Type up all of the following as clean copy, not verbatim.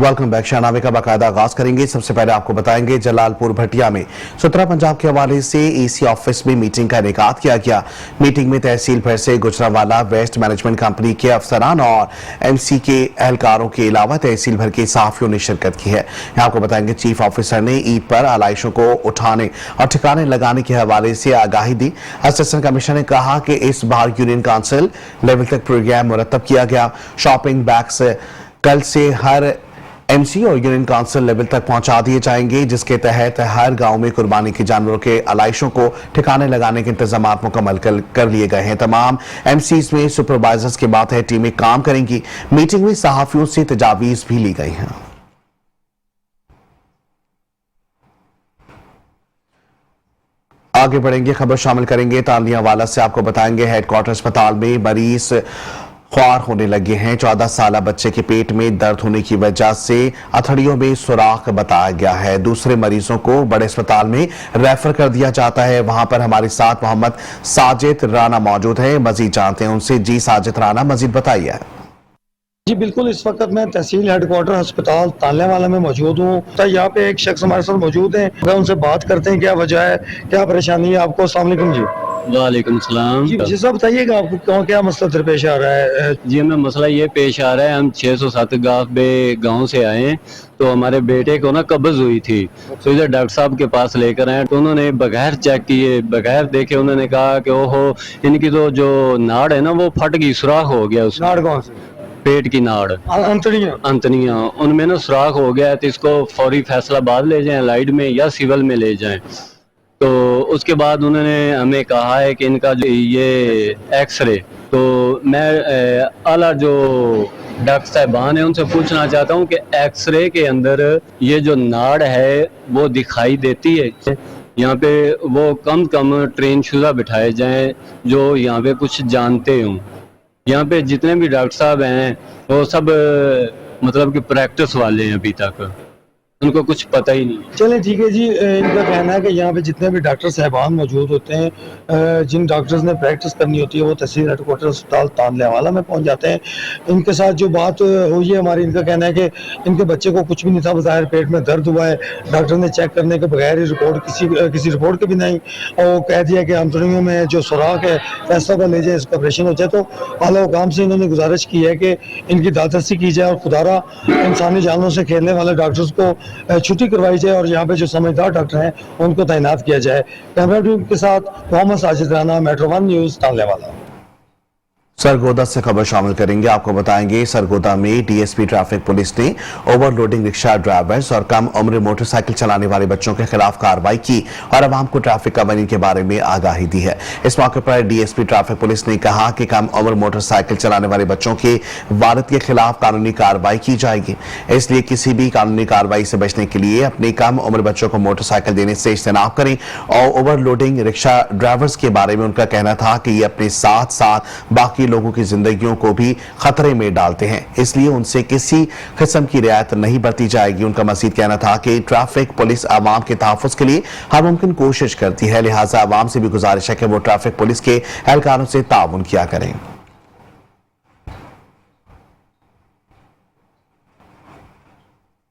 Welcome back. Shahnameh का बाकायदा आगाज करेंगे। सबसे पहले आपको बताएंगे जलालपुर भटिया में सुतरा पंजाब के हवाले से एसी ऑफिस में मीटिंग का इनेकाद किया गया। मीटिंग में तहसील भर से गुजरावाला वेस्ट मैनेजमेंट कंपनी के अफसरान और एमसी के एहलकारों के अलावा तहसील भर के सहाफियों ने शिरकत की है। यहाँ आपको बताएंगे चीफ ऑफिसर ने ईद पर आलाइशों को उठाने और ठिकाने लगाने के हवाले से आगाही दी। असिस्टेंट कमिश्नर ने कहा कि इस बार यूनियन काउंसिल लेवल तक प्रोग्राम मुरतब किया गया। शॉपिंग बैग्स कल से हर एमसी और यूनियन काउंसिल लेवल तक पहुंचा दिए जाएंगे, जिसके तहत हर गांव में कुर्बानी के जानवरों के आलाइशों को ठिकाने लगाने के इंतजाम मुकम्मल कर लिए गए हैं। तमाम एमसीज में सुपरवाइजर्स के बाद टीमें काम करेंगी। मीटिंग में सहाफियों से तजावीज भी ली गई हैं। आगे बढ़ेंगे, खबर शामिल करेंगे तालियांवाला से। आपको बताएंगे हेडक्वार्टर अस्पताल में मरीज ख्वार होने लगे हैं। 14 साल बच्चे के पेट में दर्द होने की वजह से अथड़ियों में सुराख बताया गया है। दूसरे मरीजों को बड़े अस्पताल में रेफर कर दिया जाता है। वहां पर हमारे साथ मोहम्मद साजिद राना मौजूद है। मजीद जानते हैं उनसे। जी साजिद राना, मजीद बताइए। जी बिल्कुल, इस वक्त मैं तहसील हेडक्वार्टर अस्पताल तालियांवाला में मौजूद हूँ। तो यहाँ पे एक शख्स हमारे साथ मौजूद हैं, उनसे बात करते हैं क्या वजह है, क्या परेशानी है आपको। अस्सलाम वालेकुम जी। वालेकुम सलाम। जी साहब बताइएगा आपको क्या मसला दरपेश आ रहा है। जी हमें मसला ये पेश आ रहा है, हम 607 गांव से आए हैं। तो हमारे बेटे को ना कब्ज हुई थी, तो इधर डॉक्टर साहब के पास लेकर आए। तो उन्होंने बगैर चेक किए, बगैर देखे उन्होंने कहा कि ओहो इनकी तो जो नाड़ है ना वो फट गई, सुराख हो गया। उस नाड़ कौन से? पेट की नाड़, अंतड़ियां उनमें ना सुराख हो गया है। तो इसको फौरी फैसलाबाद ले जाएं, लाइड में या सिविल में ले जाएं। तो उसके बाद उन्होंने हमें कहा है कि इनका जो ये एक्सरे, तो मैं आला जो डॉक्टर साहबान है उनसे पूछना चाहता हूँ कि एक्सरे के अंदर ये जो नाड़ है वो दिखाई देती है। यहाँ पे वो कम ट्रेन शुदा बिठाए जाएं जो यहाँ पे कुछ जानते हों। यहाँ पे जितने भी डॉक्टर साहब हैं वो सब मतलब कि प्रैक्टिस वाले हैं, अभी तक उनको कुछ पता ही नहीं। चलें ठीक है जी। इनका कहना है कि यहाँ पे जितने भी डॉक्टर साहबान मौजूद होते हैं, जिन डॉक्टर्स ने प्रैक्टिस करनी होती है वो तहसील हेडक्वार्टर अस्पताल तालियांवाला में पहुँच जाते हैं। इनके साथ जो बात हुई है हमारी, इनका कहना है कि इनके बच्चे को कुछ भी नहीं था, बज़ाहिर पेट में दर्द हुआ है। डॉक्टर ने चेक करने के बगैर ही रिपोर्ट किसी रिपोर्ट के भी नहीं, और कह दिया कि अंतड़ियों में जो सुराख है फैसला ले जाए, इसका ऑपरेशन हो जाए। तो आला हुकाम से इन्होंने गुजारिश की है कि इनकी दादरसी की जाए और खुदारा इंसानी जानों से खेलने वाले डॉक्टर्स को छुट्टी करवाई जाए और यहाँ पे जो समझदार डॉक्टर हैं उनको तैनात किया जाए। कैमरा टीम के साथ मोहम्मद साजिद राना, मेट्रो 1 न्यूज़ तालियांवाला। सरगोदा से खबर शामिल करेंगे। आपको बताएंगे सरगोदा में डीएसपी ट्रैफिक पुलिस ने ओवरलोडिंग रिक्शा ड्राइवर्स और कम उम्र मोटरसाइकिल चलाने वाले बच्चों के खिलाफ कार्रवाई की और आवाम को ट्रैफिक कानून के बारे में आगाही दी है। इस मौके पर डीएसपी ट्रैफिक पुलिस ने कहा कि कम उम्र मोटरसाइकिल चलाने वाले बच्चों के वालिद के खिलाफ कानूनी कार्रवाई की जाएगी। इसलिए किसी भी कानूनी कार्रवाई से बचने के लिए अपने कम उम्र बच्चों को मोटरसाइकिल देने से इज्तनाब करें। और ओवरलोडिंग रिक्शा ड्राइवर्स के बारे में उनका कहना था कि ये अपने साथ साथ बाकी लोगों की जिंदगियों को भी खतरे में डालते हैं, इसलिए उनसे किसी किस्म की रियायत नहीं बरती जाएगी। उनका मजीद कहना था कि ट्रैफिक पुलिस आवाम के तहफ्फुज के लिए हर मुमकिन कोशिश करती है, लिहाजा आवाम से भी गुजारिश है कि वो ट्रैफिक पुलिस के एहलकारों से ताउन किया करें।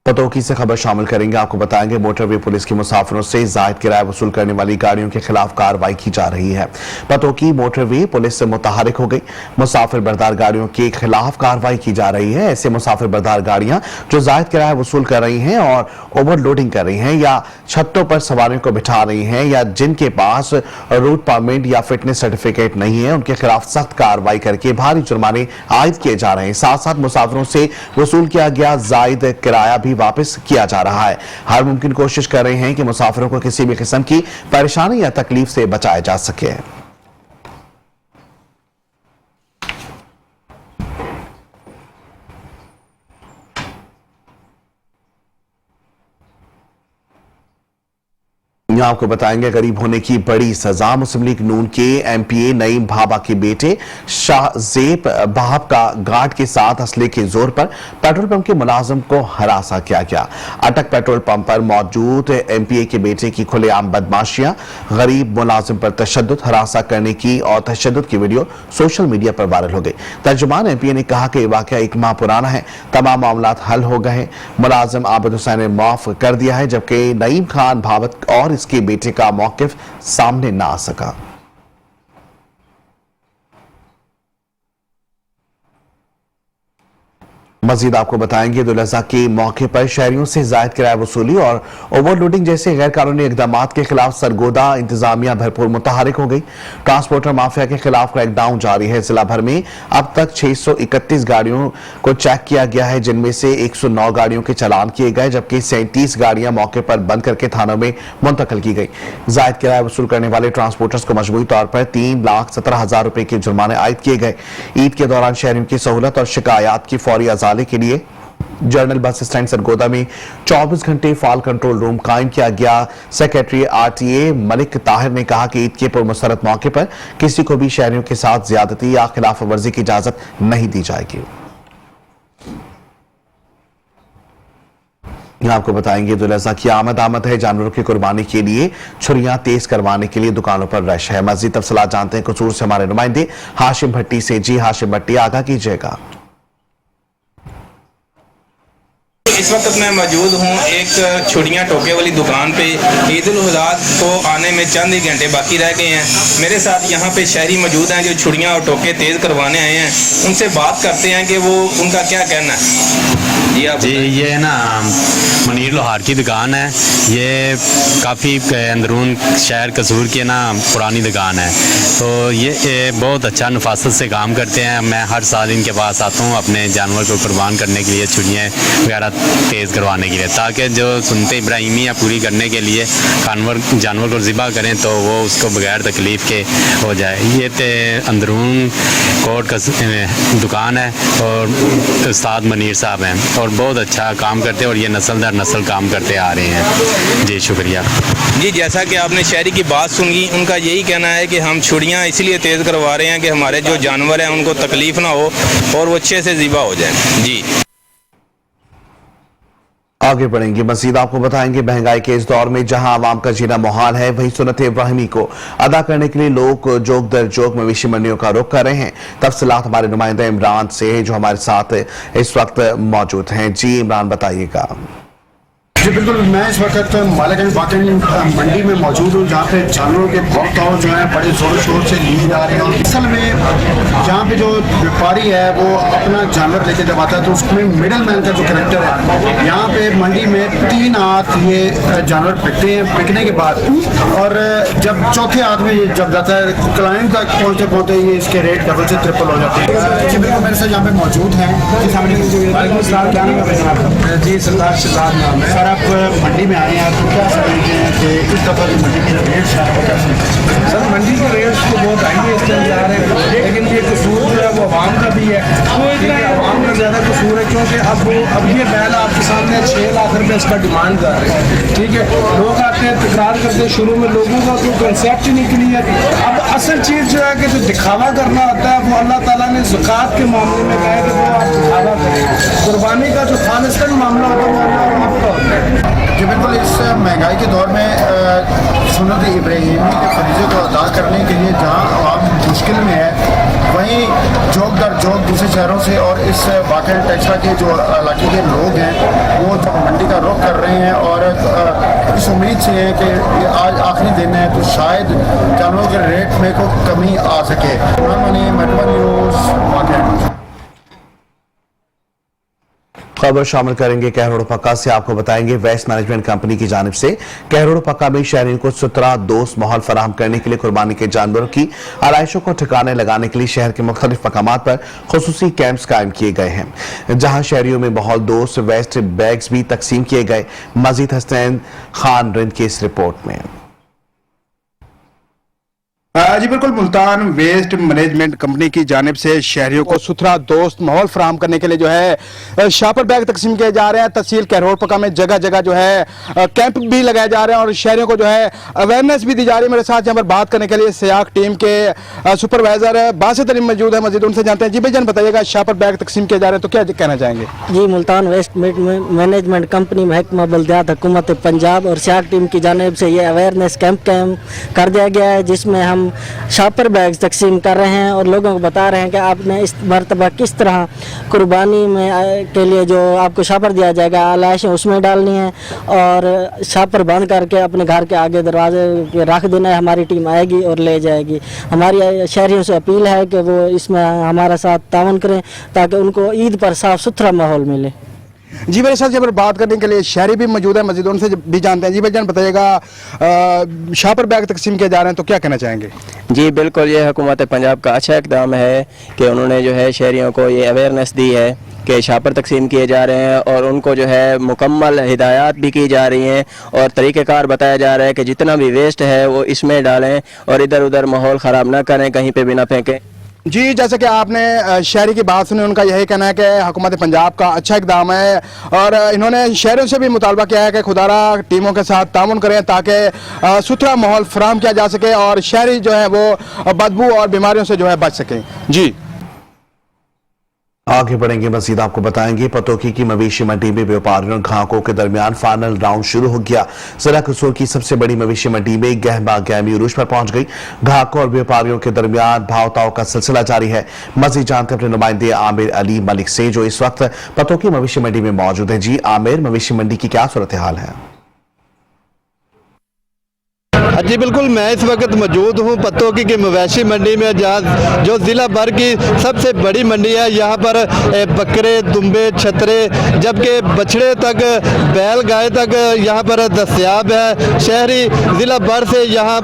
पतोकी से खबर शामिल करेंगे। आपको बताएंगे मोटरवे पुलिस की मुसाफिरों से जायद किराया वसूल करने वाली गाड़ियों के खिलाफ कार्रवाई की जा रही है। पतोकी मोटरवे पुलिस से मुतहरिक हो गई। मुसाफिर बरदार गाड़ियों के खिलाफ कार्रवाई की जा रही है। ऐसे मुसाफिर बरदार गाड़ियां जो जायद किराया वसूल कर रही हैं और ओवरलोडिंग कर रही हैं या छतों पर सवारियों को बिठा रही हैं या जिनके पास रूट परमिट या फिटनेस सर्टिफिकेट नहीं है, उनके खिलाफ सख्त कार्रवाई करके भारी जुर्माने आयद किए जा रहे हैं। साथ साथ मुसाफिरों से वसूल किया गया जायद किराया भी वापस किया जा रहा है। हर मुमकिन कोशिश कर रहे हैं कि मुसाफिरों को किसी भी किस्म की परेशानी या तकलीफ से बचाया जा सके। यहाँ आपको बताएंगे गरीब होने की बड़ी सजा। मुस्लिम लीग नून के एमपीए नईम भाबा के बेटे शाहजेब भाब का गार्ड के साथ असले के जोर पर पेट्रोल पंप के मुलाजिम को हरासा किया गया। अटक पेट्रोल पंप पर मौजूद एमपीए के बेटे की खुलेआम बदमाशियां, गरीब मुलाजिम पर तशद्दुद, हरासा करने की और तशद्दुद की वीडियो सोशल मीडिया पर वायरल हो गई। तर्जुमान एमपीए ने कहा कि वाकया 1 माह पुराना है, तमाम मामला हल हो गए हैं। मुलाजिम आबिद हुसैन ने माफ कर दिया है, जबकि नईम खान भावत और इसके बेटे का मौकिफ सामने ना आ सका। मजीद आपको बताएंगे ईद उल अज़हा के मौके पर शहरियों से जायद किराया वसूली और ओवरलोडिंग जैसे गैर कानूनी इकदाम के खिलाफ सरगोदा इंतजामिया भरपूर मुतहरिक हो गई। ट्रांसपोर्टर माफिया के खिलाफ क्रैकडाउन जारी है। जिला भर में अब तक 631 गाड़ियों को चेक किया गया है, जिनमें से 109 गाड़ियों के चालान किए गए, जबकि 37 गाड़ियां मौके पर बंद करके थानों में मुंतकिल की गई। जायद किराया वसूल करने वाले ट्रांसपोर्टर्स को मजबूरी तौर पर 3,17,000 रुपए के जुर्माने आयद किए गए। ईद के दौरान शहरियों की सहूलत और शिकायत की फौरी अजाले के लिए जनरल बस स्टैंड सरगोदा में 24 घंटे फाल कंट्रोल रूम कायम किया गया। सेक्रेटरी आरटीए मलिक ताहिर ने कहा कि ईद के पुरमसरत मौके पर किसी को भी शहरियों के साथ ज्यादती या खिलाफ वर्जी की इजाजत नहीं दी जाएगी। आपको बताएंगे ईद उल अज़हा की आमद है। जानवरों की कुर्बानी के लिए छुरियां तेज करवाने के लिए दुकानों पर रश है। मजीद तफसीलात जानते हैं कसूर से हमारे नुमाइंदे हाशिम भट्टी से। जी हाशिम भट्टी, आगाह कीजिएगा। इस वक्त मैं मौजूद हूँ एक छुड़ियाँ टोके वाली दुकान पे। ईद उल अज़हा को आने में चंद ही घंटे बाकी रह गए हैं। मेरे साथ यहाँ पे शहरी मौजूद हैं जो छुड़ियाँ और टोके तेज़ करवाने आए हैं। उनसे बात करते हैं कि वो उनका क्या कहना है। जी ये ना मनीर लोहार की दुकान है। ये काफ़ी अंदरून शहर कसूर की ना पुरानी दुकान है। तो ये बहुत अच्छा नफासत से काम करते हैं। मैं हर साल इनके पास आता हूँ अपने जानवर को कुर्बान करने के लिए, छुड़ियाँ वगैरह तेज़ करवाने के लिए, ताकि जो सुनते इब्राहिमिया पूरी करने के लिए जानवर को ज़िबा करें तो वो उसको बगैर तकलीफ़ के हो जाए। ये अंदरून कोट का दुकान है और उस्ताद मनीर साहब हैं और बहुत अच्छा काम करते हैं और ये नस्ल दर नस्ल काम करते आ रहे हैं। जी शुक्रिया। जी, जैसा कि आपने शहरी की बात सुनी, उनका यही कहना है कि हम छुड़ियाँ इसलिए तेज़ करवा रहे हैं कि हमारे जो जानवर हैं उनको तकलीफ़ ना हो और वो अच्छे से ज़िबा हो जाए। जी आगे बढ़ेंगे। मजीद आपको बताएंगे महंगाई के इस दौर में जहां आवाम का जीना मुहाल है, वहीं सुन्नत इब्राहिमी को अदा करने के लिए लोग जोक दर जोक मवेशी मंडियों का रुख कर रहे हैं। तफसीलात हमारे नुमाइंदा इमरान से जो हमारे साथ इस वक्त मौजूद हैं। जी इमरान, बताइएगा। जी बिल्कुल, मैं इस वक्त मालेगंज बाकन मंडी में मौजूद हूँ, जहाँ पे जानवरों के भौताव जो है बड़े ज़ोर शोर से लिए जा रहे हैं। और असल में जहाँ पे जो व्यापारी है वो अपना जानवर लेके जब आता है तो उसमें मिडल मैन का जो करेक्टर है, यहाँ पे मंडी में 3 हाथ ये जानवर बिकते हैं। बिकने के बाद और जब चौथे हाथ में ये जब जाता है क्लाइंट तक पहुँचते पहुँचते ये इसके रेट डबल से ट्रिपल हो जाते हैं। जी बिल्कुल, मेरे साथ यहाँ पे मौजूद हैं। जी सरदार शहजाद नाम है। सर, आप मंडी में आए हैं तो क्या समझते हैं कि इस दफ़ा की मंडी के रेट सर मंडी के रेट्स तो बहुत हाई इस टाइम जा रहे हैं, लेकिन ये कसूर जो है वो आवाम का भी है। आवाम का ज़्यादा कसूर है क्योंकि अब ये बैल आपके सामने 6 लाख रुपये इसका डिमांड कर रहे हैं। ठीक है, लोग आते हैं तकरार करते हैं, शुरू में लोगों का कोई कंसेप्ट ही नहीं क्लियर। अब असल चीज़ जो है कि जो दिखावा करना होता है वो अल्लाह ताला ने ज़कात के मामले में कहा है कि वो आप दिखावा करें। कुर्बानी का जो खालिस्तान मामला होता है वो अल्लाह आपका होता है। जी बिल्कुल, इस महंगाई के दौर में सुन्नत इब्राहिमी के फरीज़े को अदा करने के लिए जहाँ आवाम मुश्किल में है, वहीं जोक दर जोक दूसरे शहरों से और इस बाकन टेक्सटा के जो इलाके के लोग हैं वो मंडी का रुख कर रहे हैं और इस उम्मीद से है कि आज आखिरी दिन है तो शायद जानवरों के रेट में को कमी आ सके। न्यूज़ बाकन खबर शामिल करेंगे कहरोड़ पक्का से। आपको बताएंगे वेस्ट मैनेजमेंट कंपनी की जानिब से कहरोड़ पक्का में शहरियों को सुथरा दोस्त माहौल फराहम करने के लिए कुर्बानी के जानवरों की आलाइशों को ठिकाने लगाने के लिए शहर के मुख्तलिफ मकामात पर खुसूसी कैंप्स कायम किए गए हैं, जहां शहरियों में माहौल दोस्त वेस्ट बैग्स भी तकसीम किए गए। मजीद हसनैन खान रिंद की इस रिपोर्ट में। जी बिल्कुल, मुल्तान वेस्ट मैनेजमेंट कंपनी की जानिब से शहरियों को सुथरा दोस्त माहौल फराहम करने के लिए जो है शापर बैग तकसीम किए जा रहे हैं। तहसील कैरोल पका में जगह जगह जो है कैंप भी लगाए जा रहे हैं और शहरियों को जो है अवेयरनेस भी दी जा रही है। मेरे साथ यहाँ पर बात करने के लिए सियाक टीम के सुपरवाइजर बासित अली मौजूद है। मजीद उनसे जानते हैं। जी भाई जान बताइएगा, शापर बैग तकसीम किए जा रहे हैं तो क्या कहना चाहेंगे? जी, मुल्तान वेस्ट मैनेजमेंट कंपनी महकमा बल्दियात हुकूमत पंजाब और सियाक टीम की जानिब से ये अवेयरनेस कैंप कर दिया गया है, जिसमें हम शापर बैग्स तकसीम कर रहे हैं और लोगों को बता रहे हैं कि आपने इस मरतबा किस तरह कुर्बानी में के लिए जो आपको शापर दिया जाएगा आलाइशें उसमें डालनी है और शापर बंद करके अपने घर के आगे दरवाजे पे रख देना है। हमारी टीम आएगी और ले जाएगी। हमारी शहरियों से अपील है कि वो इसमें हमारे साथ तावन करें ताकि उनको ईद पर साफ़ सुथरा माहौल मिले। जी मेरे साथ यहाँ पर बात करने के लिए शहरी भी मौजूद है। मजीद उनसे भी जानते हैं। जी भाई जान बताइएगा, शापर बैग तकसीम किए जा रहे हैं तो क्या कहना चाहेंगे? जी बिल्कुल, ये हुकूमत पंजाब का अच्छा इक़दाम है कि उन्होंने जो है शहरियों को ये अवेयरनेस दी है कि शापर तकसीम किए जा रहे हैं और उनको जो है मुकम्मल हिदायत भी की जा रही हैं और तरीक़ेकार बताया जा रहा है कि जितना भी वेस्ट है वो इसमें डालें और इधर उधर माहौल ख़राब ना करें, कहीं पे भी ना फेंकें। जी जैसे कि आपने शहरी की बात सुनी, उनका यही कहना है कि हुकूमत पंजाब का अच्छा इक़दाम है और इन्होंने शहरों से भी मुतालबा किया है कि खुदारा टीमों के साथ ताउन करें ताकि सुथरा माहौल फराहम किया जा सके और शहरी जो है वो बदबू और बीमारियों से जो है बच सकें। जी आगे बढ़ेंगे, मजीद आपको बताएंगे पतोकी की मवेशी मंडी में व्यापारियों और ग्राहकों के दरमियान फाइनल राउंड शुरू हो गया। जिला कसूर की सबसे बड़ी मवेशी मंडी में गहमा गहमी उरूज पर पहुंच गई। ग्राहकों और व्यापारियों के दरमियान भाव-ताव का सिलसिला जारी है। मजीद जानते हैं अपने नुमाइंदे आमिर अली मलिक से जो इस वक्त पतोकी मवेशी मंडी में मौजूद है। जी आमिर, मवेशी मंडी की क्या सूरत हाल है? जी बिल्कुल, मैं इस वक्त मौजूद हूँ पतोकी की मवेशी मंडी में, जहाँ जो ज़िला भर की सबसे बड़ी मंडी है। यहाँ पर बकरे, दुम्बे, छतरे, जबकि बछड़े तक, बैल गाय तक यहाँ पर दस्तयाब है। शहरी ज़िला भर से यहाँ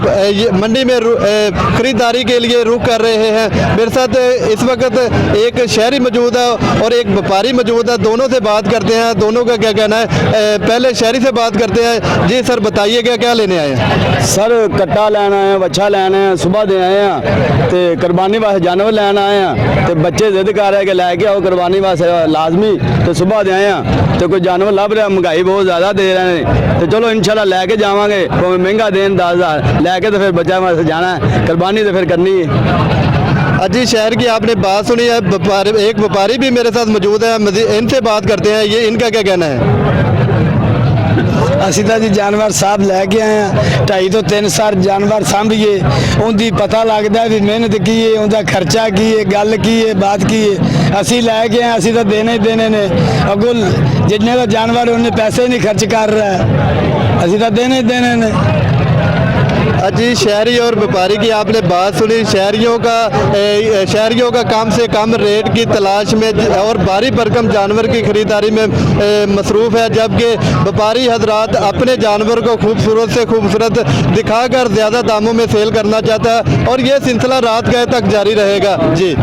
मंडी में ख़रीदारी के लिए रुख कर रहे हैं। मेरे साथ इस वक्त एक शहरी मौजूद है और एक व्यापारी मौजूद है। दोनों से बात करते हैं, दोनों का क्या कहना है। पहले शहरी से बात करते हैं। जी सर बताइएगा, क्या लेने आए हैं? सर कट्टा लैन आए, बच्चा लैन आए, सुबह दे आए हैं तो कुर्बानी वास्ते जानवर लैन आए हैं तो बच्चे जिद कर रहे कि लैके आओ कुर्बानी वास्ते लाजमी, तो सुबह दे आए हैं तो कोई जानवर लभ रहा, महंगाई बहुत ज़्यादा दे रहे हैं तो चलो इंशाल्लाह लैके जावांगे, भावें महंगा देन 10,000 लैके तो फिर बच्चा वास्ते जाना है, कुर्बानी तो फिर करनी है। अजी शहर की आपने बात सुनी है, एक व्यापारी भी मेरे साथ मौजूद है, इनसे बात करते हैं। ये इनका क्या कहना है? ਅਸੀਂ ਤਾਂ ਜੀ ਜਾਨਵਰ ਸਾਹਿਬ ਲੈ ਕੇ ਆਏ ਆ, 2.5 ਤੋਂ 3 ਸਾਲ ਜਾਨਵਰ ਸਾਂਭੀਏ, ਉਹਦੀ ਪਤਾ ਲੱਗਦਾ ਵੀ ਮਿਹਨਤ ਕੀ ਹੈ, ਉਹਦਾ ਖਰਚਾ ਕੀ ਹੈ, ਗੱਲ ਕੀ ਹੈ, ਬਾਤ ਕੀ ਹੈ। ਅਸੀਂ ਲੈ ਕੇ ਆਏ, ਅਸੀਂ ਤਾਂ ਦੇਣੇ ਹੀ ਦੇਣੇ ਨੇ। ਅੱਗੋਂ ਜਿੰਨੇ ਦਾ ਜਾਨਵਰ ਉਹਨੇ ਪੈਸੇ नहीं खर्च कर रहा है, ਅਸੀਂ ਤਾਂ देने ही देने ने। जी शहरी और व्यापारी की आपने बात सुनी। शहरियों का कम से कम रेट की तलाश में और भारी भरकम जानवर की खरीदारी में मसरूफ़ है, जबकि व्यापारी हजरात अपने जानवर को खूबसूरत से खूबसूरत दिखाकर ज़्यादा दामों में सेल करना चाहता है और ये सिलसिला रात गए तक जारी रहेगा। जी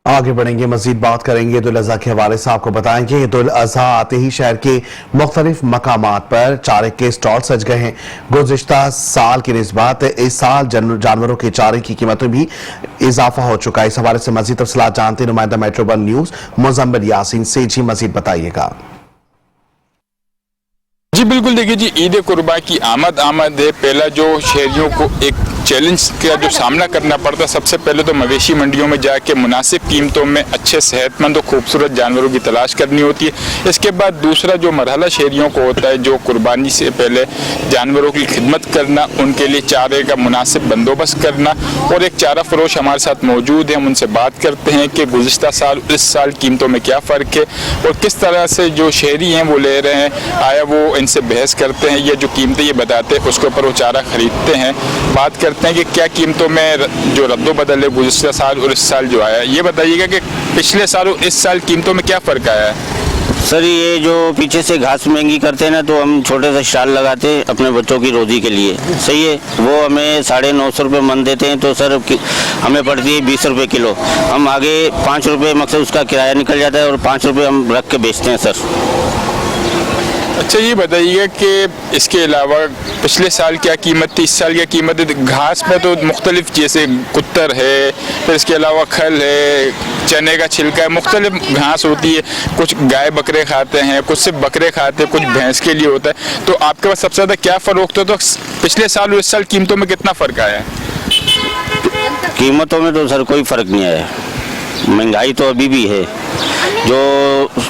आगे बढ़ेंगे, मजीद बात करेंगे ईद उल अज़हा के हवाले से। आपको बताएंगे ईद उल अज़हा आते ही शहर के मुख्तलिफ मकामात पर चारे के स्टॉल सज गए हैं। गुज़िश्ता साल की निस्बत इस साल जानवरों के चारे की कीमतों भी इजाफा हो चुका है। इस हवाले से मजीद तफसीलात जानते हैं नुमाइंदा metro one news Muzammil Yasin से। जी मजीद बताइएगा। जी बिल्कुल, देखिए जी ईद कुर्बा की आमद है। पहला जो शहरियों को एक चैलेंज का जो सामना करना पड़ता है, सबसे पहले तो मवेशी मंडियों में जाके मुनासिब कीमतों में अच्छे सेहतमंद और खूबसूरत जानवरों की तलाश करनी होती है। इसके बाद दूसरा जो मरहला शहरियों को होता है, जो कुर्बानी से पहले जानवरों की खिदमत करना, उनके लिए चारे का मुनासिब बंदोबस्त करना। और एक चारा फरोश हमारे साथ मौजूद है, हम उनसे बात करते हैं कि गुज़िश्ता साल इस साल कीमतों में क्या फ़र्क है और किस तरह से जो शहरी हैं वो ले रहे हैं। आया वो इनसे बहस करते हैं, ये जो कीमतें ये बताते हैं उसके ऊपर वो चारा ख़रीदते हैं। बात करते हैं कि क्या कीमतों में जो रद्दो बदल है गुज़िश्ता साल और इस साल जो आया। ये बताइएगा कि पिछले साल और इस साल कीमतों में क्या फ़र्क आया है? सर ये जो पीछे से घास महंगी करते हैं ना, तो हम छोटे से स्टॉल लगाते हैं अपने बच्चों की रोज़ी के लिए, सही है। वो हमें 950 रुपये मन देते हैं तो सर हमें पड़ती है 20 रुपये किलो। हम आगे 5 रुपये मकसद उसका किराया निकल जाता है और 5 रुपये हम रख के बेचते हैं सर। अच्छा ये बताइए कि इसके अलावा पिछले साल क्या कीमत थी, इस साल क्या कीमत है? घास में तो मुख्तलिफ, जैसे कुत्तर है, फिर इसके अलावा खल है, चने का छिलका है, मुख्तलिफ घास होती है। कुछ गाय बकरे खाते हैं, कुछ सिर्फ बकरे खाते हैं, कुछ भैंस के लिए होता है। तो आपके पास सबसे ज़्यादा क्या फ़र्क होता है? तो पिछले साल और इस साल कीमतों में कितना फ़र्क आया है? कीमतों में तो सर कोई फ़र्क नहीं आया, महंगाई तो अभी भी है। जो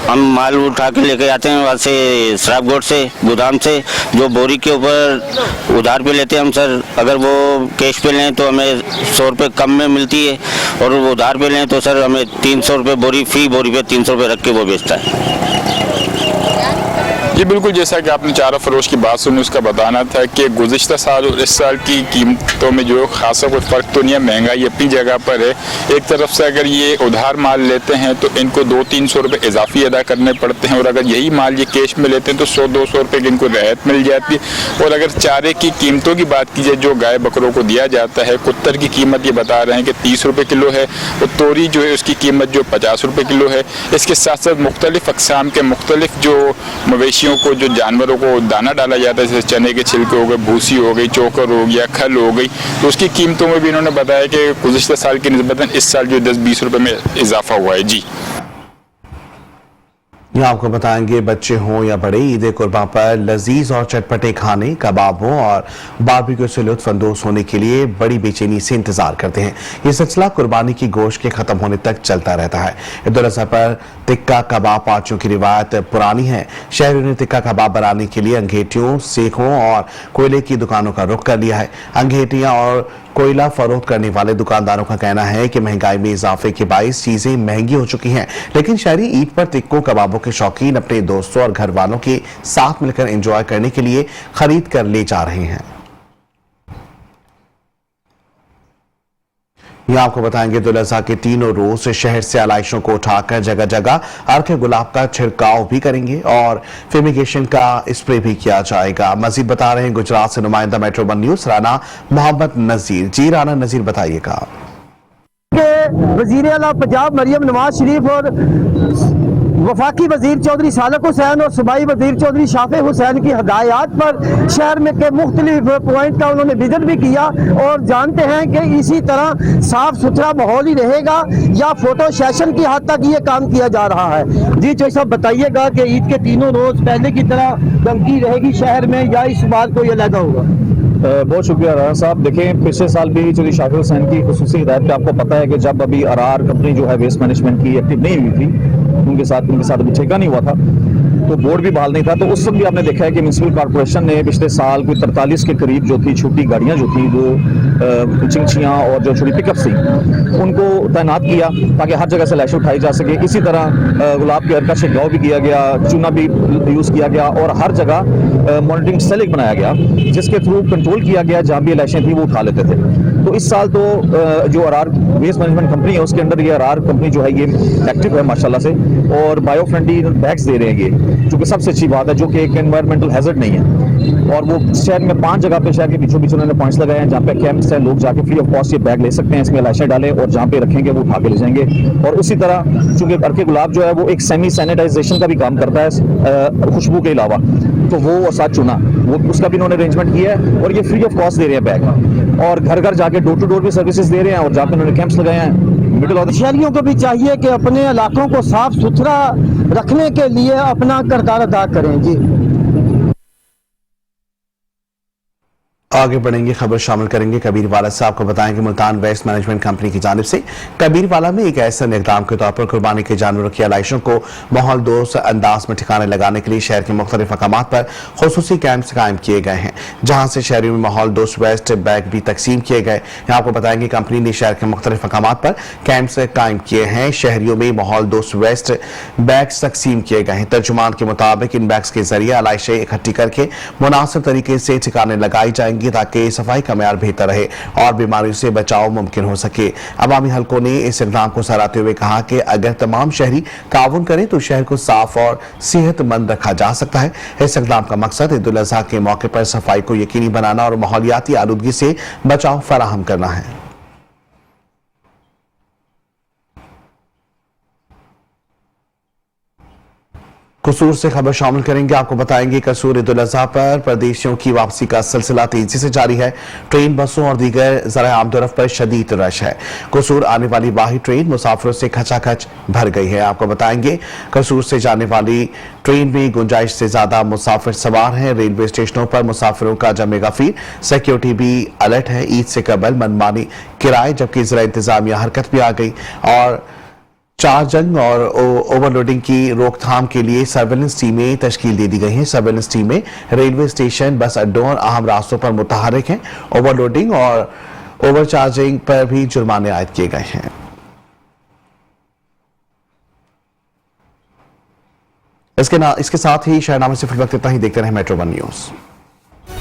हम माल उठा के लेके आते हैं वहाँ से शराबगोट से, गोदाम से, जो बोरी के ऊपर उधार पे लेते हैं हम सर, अगर वो कैश पे लें तो हमें 100 रुपये कम में मिलती है, और वो उधार पे लें तो सर हमें 300 रुपये बोरी, फी बोरी पे 300 रुपये रख के वो बेचता है। जी बिल्कुल, जैसा कि आपने चारा फरोश की बात सुनी, उसका बताना था कि गुज़िश्ता साल और इस साल की कीमतों में जो खासा कोई फ़र्क तो नहीं है, महंगाई अपनी जगह पर है। एक तरफ से अगर ये उधार माल लेते हैं तो इनको 200-300 रुपये इजाफी अदा करने पड़ते हैं, और अगर यही माल ये कैश में लेते हैं तो 100-200 रुपये की इनको रियायत मिल जाती है। और अगर चारे की कीमतों की बात की जाए जो गाय बकरों को दिया जाता है, कुत्तर की कीमत ये बता रहे हैं कि 30 रुपये किलो है, और तोरी जो है उसकी कीमत जो 50 रुपये किलो है। इसके साथ साथ मुख्तलिफ अक़साम के मुख्तलिफ जो मवेशियों को, जो जानवरों को दाना डाला जाता है, जैसे चने के छिलके हो गए, भूसी हो गई, चोकर हो गया, खल हो गई, तो उसकी कीमतों में भी इन्होंने बताया कि गुज़िश्ता साल की निस्बतन इस साल जो 10-20 रुपये में इजाफा हुआ है। जी यहाँ आपको बताएंगे, बच्चे हों या बड़े, ईद कुर्बान पर लजीज और चटपटे खाने, कबाबों और बारबेक्यू से लुत्फ अंदोज होने के लिए बड़ी बेचैनी से इंतजार करते हैं। ये सिलसिला कुर्बानी की गोश्त के खत्म होने तक चलता रहता है। ईद उल अज़हा पर टिक्का कबाब पार्टियों की रिवायत पुरानी है। शहरियों ने टिक्का कबाब बनाने के लिए अंगेठियों, सेखों और कोयले की दुकानों का रुख कर लिया है। अंगेठियां और कोयला फरोख्त करने वाले दुकानदारों का कहना है कि महंगाई में इजाफे के बाइस चीजें महंगी हो चुकी हैं, लेकिन शहरी ईद पर टिक्कों कबाबों के शौकीन अपने दोस्तों और घर वालों के साथ मिलकर एंजॉय करने के लिए खरीद कर ले जा रहे हैं। यहाँ आपको बताएंगे, ईद उल अज़हा के तीनों रोज शहर से आलाइशों को उठाकर जगह जगह अर्क गुलाब का छिड़काव भी करेंगे और फ्यूमिगेशन का स्प्रे भी किया जाएगा। मजीद बता रहे हैं गुजरात से नुमाइंदा मेट्रो 1 न्यूज़ राना मोहम्मद नजीर। जी राना नजीर, बताइएगा। वज़ीर आला पंजाब मरियम नवाज शरीफ और वफाकी वजीर चौधरी सालक हुसैन और सूबाई वजीर चौधरी शाफे हुसैन की हदायत पर शहर में के मुख्तलिफ पॉइंट का उन्होंने विजिट भी किया, और जानते हैं कि इसी तरह साफ सुथरा माहौल ही रहेगा या फोटो सेशन की हद तक ये काम किया जा रहा है। जी चौधरी साहब, बताइएगा कि ईद के तीनों रोज पहले की तरह गमकी रहेगी शहर में या इस बार कोई अलग होगा? बहुत शुक्रिया राना साहब। देखें, पिछले साल भी चौधरी शाफे हुसैन की खुसूसी हिदायत पे आपको पता है कि जब अभी आर कंपनी जो है वेस्ट मैनेजमेंट की एक्टिव नहीं हुई थी, उनके साथ अभी ठेका नहीं हुआ था, तो बोर्ड भी बहाल नहीं था, तो उस वक्त भी आपने देखा है कि म्यूनसिपल कॉर्पोरेशन ने पिछले साल कोई 43 के करीब जो थी छोटी गाड़ियां जो थी, वो चिंचियाँ और जो छोटी पिकअप थी, उनको तैनात किया ताकि हर जगह से लाइसें उठाई जा सके। इसी तरह गुलाब के अर्क का छिड़काव भी किया गया, चूना भी यूज़ किया गया, और हर जगह मॉनिटरिंग सेल एक बनाया गया जिसके थ्रू कंट्रोल किया गया जहाँ भी लाइसें थी वो उठा लेते थे। तो इस साल तो जो आर वेस्ट मैनेजमेंट कंपनी है उसके अंडर ये आर कंपनी जो है ये एक्टिव है माशाल्लाह से, और बायो फ्रेंडली बैग्स दे रहे हैं ये, जो कि सबसे अच्छी बात है, जो कि एक एनवायरमेंटल हैजर्ड नहीं है। और वो शहर में 5 जगह पे शहर के बीचों बीच उन्होंने पॉइंट्स लगाए हैं जहाँ पे कैंप्स हैं, लोग जाके फ्री ऑफ कॉस्ट ये बैग ले सकते हैं, इसमें लाइसें डालें और जहाँ पे रखेंगे वो उठा के ले जाएंगे। और उसी तरह चूंकि अर्के गुलाब जो है वो एक सेमी सैनिटाइजेशन का भी काम करता है खुशबू के अलावा, तो वो और साथ चुना वो उसका भी इन्होंने अरेंजमेंट किया है, और ये फ्री ऑफ कॉस्ट दे रहे हैं बैग, और घर घर जाके डोर टू डोर भी सर्विसेज दे रहे हैं, और जहाँ पे उन्होंने कैंप्स लगाए हैं। मिडिल ऑफ शहरियों को भी चाहिए कि अपने इलाकों को साफ सुथरा रखने के लिए अपना किरदार अदा करें। जी आगे बढ़ेंगे, खबर शामिल करेंगे कबीरवाला से। आपको बताएंगे, मुल्तान वेस्ट मैनेजमेंट कंपनी की जानिब से कबीरवाला में एक ऐसा इक़दाम के तौर पर कुर्बानी के जानवरों की आलाइशों को माहौल दोस्त अंदाज में ठिकाने लगाने के लिए शहर के मुख्तलिफ मकामात पर खुसूसी कैंप्स कायम किए गए हैं, जहाँ से शहरियों में माहौल दोस्त वेस्ट बैग भी तकसीम किए गए। यहाँ आपको बताएंगे, कंपनी ने शहर के मुख्तलिफ मकामात पर कैंप्स कायम किए हैं, शहरियों में माहौल दोस्त वेस्ट बैग्स तकसीम किए गए हैं। तर्जुमान के मुताबिक इन बैग्स के जरिए आलाइशें इकट्ठी करके मुनासिब तरीके से ठिकाने लगाई जाएंगी ताकि सफाई का मेयार बेहतर रहे और बीमारियों से बचाव मुमकिन हो सके। अवामी हलकों ने इस इक़दाम को सराहते हुए कहा कि अगर तमाम शहरी ताउन करें तो शहर को साफ और सेहतमंद रखा जा सकता है। इस इक़दाम का मकसद ईद उल अज़हा के मौके पर सफाई को यकीनी बनाना और माहौलियाती आलूदगी से बचाव फराहम करना है। कसूर से खबर शामिल करेंगे। आपको बताएंगे कसूर ईद उल अज़हा पर परदेशियों की वापसी का सिलसिला तेजी से जारी है। ट्रेन, बसों और दीगर ज़राए आमदोरफ्त पर शदीद रश है। कसूर आने वाली वाहिद ट्रेन मुसाफिरों से खचाखच भर गई है। आपको बताएंगे कसूर से जाने वाली ट्रेन में गुंजाइश से ज्यादा मुसाफिर सवार हैं। रेलवे स्टेशनों पर मुसाफिरों का जमेगा फीर, सिक्योरिटी भी अलर्ट है। ईद से कबल मनमानी किराए, जबकि ज़िला इंतजामिया हरकत में आ गई और चार्जिंग और ओवरलोडिंग की रोकथाम के लिए सर्वेलेंस टीमें तश्कील दे दी गई हैं। सर्वेलेंस टीमें रेलवे स्टेशन, बस अड्डों और अहम रास्तों पर मुतहर्रिक हैं। ओवरलोडिंग और ओवरचार्जिंग पर भी जुर्माने आयद किए गए हैं। इसके साथ ही शहरनामे से फिल वक्त इतना ही। देखते रहे मेट्रो 1 न्यूज़।